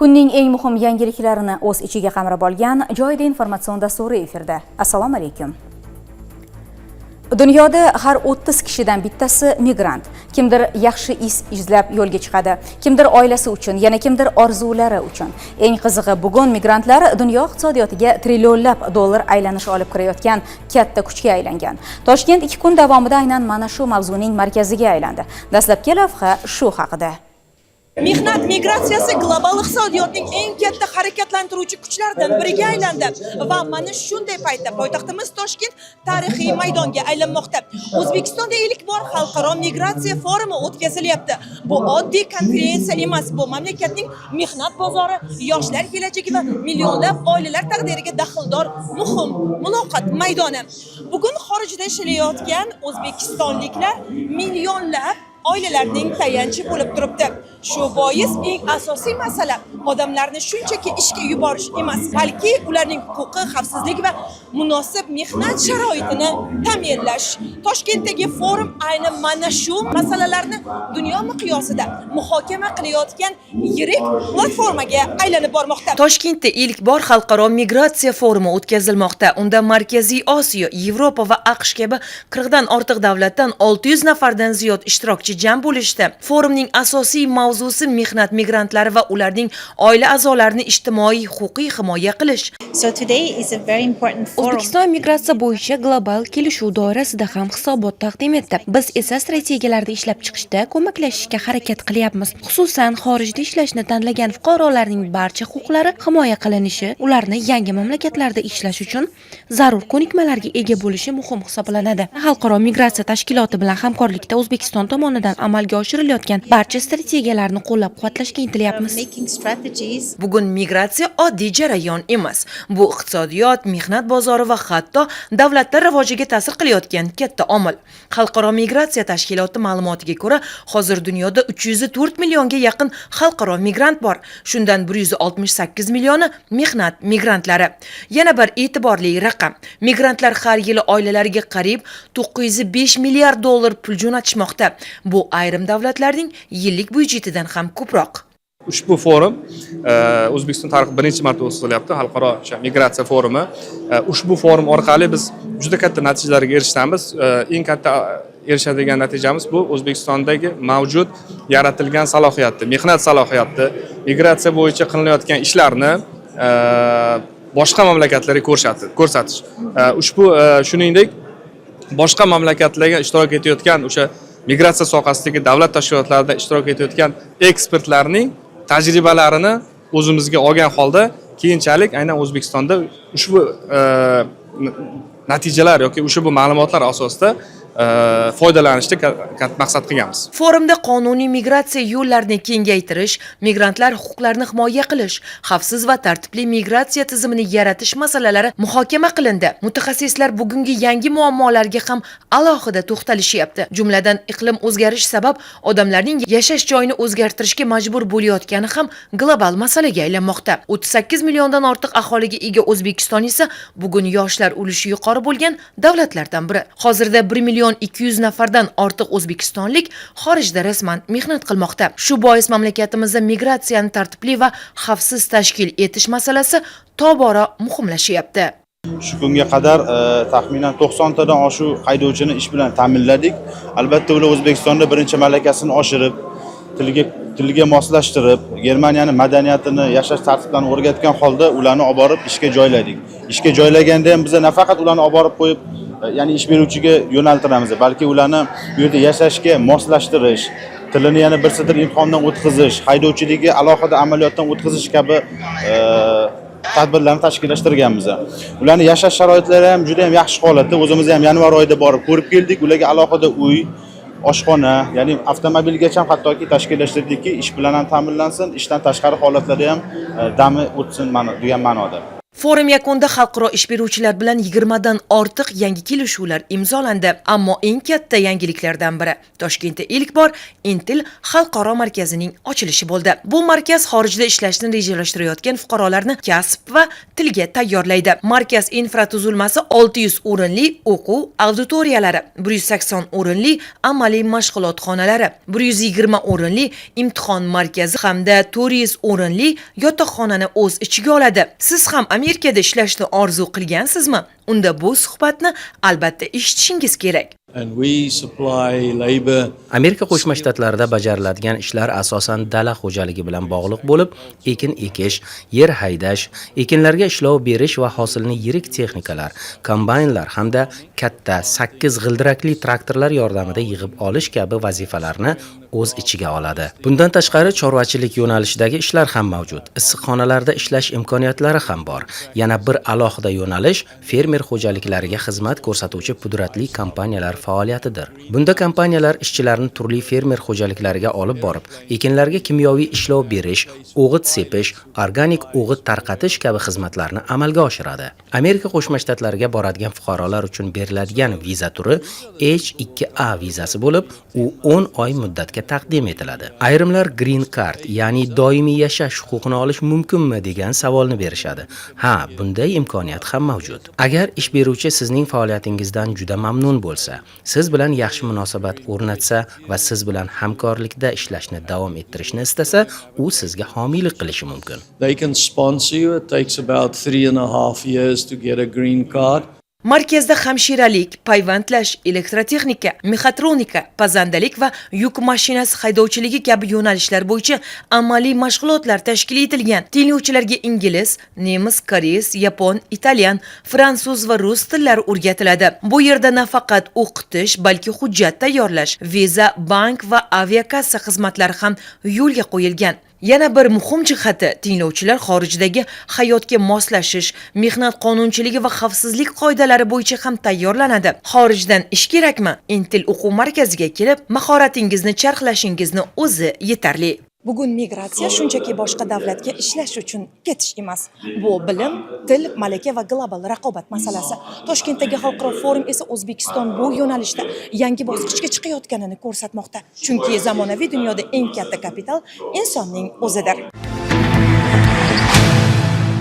Kunning eng muhim yangiliklarini o'z ichiga qamrab olgan joyida informatsion dasturi efirda. Assalomu alaykum. Dunyoda har 30 kishidan bittasi migrant. Kimdir yaxshi is izlab yo'lga chiqadi, kimdir oilasi uchun, yana kimdir orzulari uchun. Eng qizig'i, bugun migrantlar dunyo iqtisodiyotiga trillionlab dollar aylanish olib kirayotgan katta kuchga aylangan. Toshkent 2 kun davomida aynan mana shu mavzuning markaziga aylandi. Dastlabki lavha shu haqida. Mehnat migratsiyasi global iqtisodiyotning eng katta harakatlantiruvchi kuchlaridan biriga aylandi va mana shunday paytda poytaxtimiz Toshkent tarixiy maydonga aylanmoqda. O'zbekistonda ilk bor xalqaro migratsiya forumi o'tkazilyapti. Bu oddiy konferensiya emas, bu mamlakatning mehnat bozori, yoshlar kelajagi va millionlab oilalar taqdiriga daxldor muhim muloqot maydoni. Bugun xorijda ishlayotgan o'zbekistonliklar millionlab oilalarning tayanchi bo'lib turibdi. Shu bois eng asosiy masala odamlarni shunchaki ishga yuborish emas, balki ularning huquqi, xavfsizlik va munosib mehnat sharoitini ta'minlash. Toshkentdagi forum aynan mana shu masalalarni dunyo miqyosida muhokama qilayotgan yirik platformaga aylanib bormoqda. Toshkentda ilk bor xalqaro migratsiya forumi o'tkazilmoqda. Unda Markaziy Osiyo, Yevropa va AQSh kabi 40 dan ortiq davlatdan 600 nafardan ziyod ishtirokchi jam bo'lishdi. Forumning asosiy mavzusi mehnat migrantlari va ularning oila a'zolarini ijtimoiy huquqiy himoya qilish. O'zbekiston migratsiya bo'yicha global kelishuv doirasida ham hisobot taqdim etdi. Biz esa strategiyalarda ishlab chiqishda ko'maklashishga harakat qilyapmiz. Xususan, xorijda ishlashni tanlagan fuqarolarning barcha huquqlari himoya qilinishi, ularni yangi mamlakatlarda ishlash uchun zarur ko'nikmalarga ega bo'lishi muhim hisoblanadi. Xalqaro migratsiya tashkiloti bilan hamkorlikda O'zbekiston tomonidan amalga oshirilayotgan barcha strategiyalarni qo'llab-quvvatlashga intilyapmiz. Bugun migratsiya oddiy jarayon emas. Bu iqtisodiyot, mehnat bozori va hatto davlatlar rivojiga ta'sir qilayotgan katta omil. Xalqaro migratsiya tashkiloti ma'lumotiga ko'ra, hozir dunyoda 304 millionga yaqin xalqaro migrant bor. Shundan 168 millioni mehnat migrantlari. Yana bir e'tiborli raqam. Migrantlar har yili oilalariga qariyb 905 milliard dollar pul jo'natishmoqda. Bu ayrim davlatlarning yillik byudjetidan ham ko'proq. Ushbu forum O'zbekiston tarixida birinchi marta o'tkazilyapti, xalqaro migratsiya forumi. Ushbu forum orqali biz juda katta natijalarga erishamiz. Eng katta erishadigan natijamiz bu O'zbekistondagi mavjud yaratilgan salohiyatni, mehnat salohiyatni, migratsiya bo'yicha qilinayotgan ishlarni boshqa mamlakatlarga ko'rsatish. Ushbu shuningdek boshqa mamlakatlarga ishtirok etayotgan o'sha migratsiya sohasidagi davlat tashkilotlarida ishtirok etayotgan ekspertlarning tajribalarini o'zimizga olgan holda keyinchalik aynan O'zbekistonda ushbu natijalar yoki ushbu ma'lumotlar asosida foydalanishda maqsad qilganmiz. Forumda qonuniy migratsiya yo'llarini kengaytirish, migrantlar huquqlarini himoya qilish, xavfsiz va tartibli migratsiya tizimini yaratish masalalari muhokama qilindi. Mutaxassislar bugungi yangi muammolarga ham alohida to'xtalishyapti. Jumladan, iqlim o'zgarishi sabab odamlarning yashash joyini o'zgartirishga majbur bo'layotgani ham global masalaga aylanmoqda. 38 milliondan ortiq aholiga ega O'zbekiston esa bugun yoshlar ulushi yuqori bo'lgan davlatlardan biri. Hozirda 1 million 200 nafardan ortiq o'zbekistonlik xorijda rasman mehnat qilmoqda. Shu bois mamlakatimizda migratsiyani tartibli va xavfsiz tashkil etish masalasi tobora muhimlashyapti. Shu kunga qadar taxminan 90 tadan oshiq haydovchini ish bilan ta'minladik. Albatta ular O'zbekistonda birinchi malakasini oshirib, tiliga moslashtirib, Germaniyaning madaniyatini, yashash tartiblarini o'rgatgan holda ularni olib borib ishga joyladik. Ishga joylaganda ham biz nafaqat ularni olib borib qo'yib, ya'ni ish beruvchiga yo'naltiramiz, balki ularni bu yerda yashashga moslashtirish, tilini yana bir sidr imtihondan o'tkazish, haydovchiligi alohida amaliyotdan o'tkazish kabi tadbirlarni tashkillashtirganmiz. Ularning yashash sharoitlari ham juda ham yaxshi holatda. O'zimiz ham yanvar oyida borib ko'rib keldik. Ularga alohida uy, oshxona, ya'ni avtomobilgacha hattoki tashkillashtirdikki, ish bilan ham ta'minlansin, ishdan tashqari holatlari ham dami o'tsin degan ma'noda. Forum yakunida xalqaro ish beruvchilar bilan 20 dan ortiq yangi kelishuvlar imzolandi. Ammo eng katta yangiliklardan biri Toshkentda ilk bor Intel xalqaro markazining ochilishi bo'ldi. Bu markaz xorijda ishlashni rejalashtirayotgan fuqarolarni kasb va tilga tayyorlaydi. Markaz infratuzilmasi 600 o'rinli o'quv auditoriyalari, 180 o'rinli amaliy mashg'ulot xonalari, 120 o'rinli imtihon markazi hamda 400 o'rinli yotoqxonani o'z ichiga oladi. Siz ham Amerikada ishlashni orzu qilgansizmi? Unda bu suhbatni albatta eshitishingiz kerak. Amerika Qo'shma Shtatlarida bajariladigan ishlar asosan dala xo'jaligi bilan bog'liq bo'lib, ekin ekish, yer haydash, ekinlarga ishlov berish va hosilni yirik texnikalar, kombaynlar hamda katta 8 g'ildirakli traktorlar yordamida yig'ib olish kabi vazifalarni o'z ichiga oladi. Bundan tashqari chorvachilik yo'nalishidagi ishlar ham mavjud. Issiqxonalarda ishlash imkoniyatlari ham bor. Yana bir alohida yo'nalish fermer xo'jaliklariga xizmat ko'rsatuvchi pudratli kompaniyalar faoliyatidir. Bunda kompaniyalar ishchilarni turli fermer xo'jaliklariga olib borib, ekinlarga kimyoviy ishlov berish, o'g'it sepish, organik o'g'it tarqatish kabi xizmatlarni amalga oshiradi. Amerika Qo'shma Shtatlariga boradigan fuqarolar uchun beriladigan viza turi H2A vizasi bo'lib, u 10 oy muddatga taqdim etiladi. Ayrimlar green card, ya'ni doimiy yashash huquqini olish mumkinmi degan savolni berishadi. Ha, bunday imkoniyat ham mavjud. Agar ish beruvchi sizning faoliyatingizdan juda mamnun bo'lsa, siz bilan yaxshi munosabat o'rnatsa va siz bilan hamkorlikda ishlashni davom ettirishni istasa, u sizga homiylik qilishi mumkin. They can sponsor you. It takes about 3.5 years to get a green card. Markazda hamshiralik, payvandlash, elektrotexnika, mexatronika, pazandalik va yuk mashinasi haydovchiligi kabi yo'nalishlar bo'yicha amaliy mashg'ulotlar tashkil etilgan. Tinglovchilarga ingliz, nemis, koreys, yapon, italyan, fransuz va rus tillari o'rgatiladi. Bu yerda nafaqat o'qitish, balki hujjat tayyorlash, viza, bank va aviakassa xizmatlari ham yo'lga qo'yilgan. Yana bir muhim jihati, tinglovchilar xorijdagi hayotga moslashish, mehnat qonunchiligi va xavfsizlik qoidalari bo'yicha ham tayyorlanadi. Xorijdan ish kerakmi? Intel o'quv markaziga kelib, mahoratingizni charxlashingizni o'zi yetarli. Bugun migratsiya shunchaki boshqa davlatga ishlash uchun ketish emas. Bu bilim, til, malaka va global raqobat masalasi. Toshkentdagi xalqaro forum esa O'zbekiston bu yo'nalishda yangi bosqichga chiqayotganini ko'rsatmoqda. Chunki zamonaviy dunyoda eng katta kapital insonning o'zidir.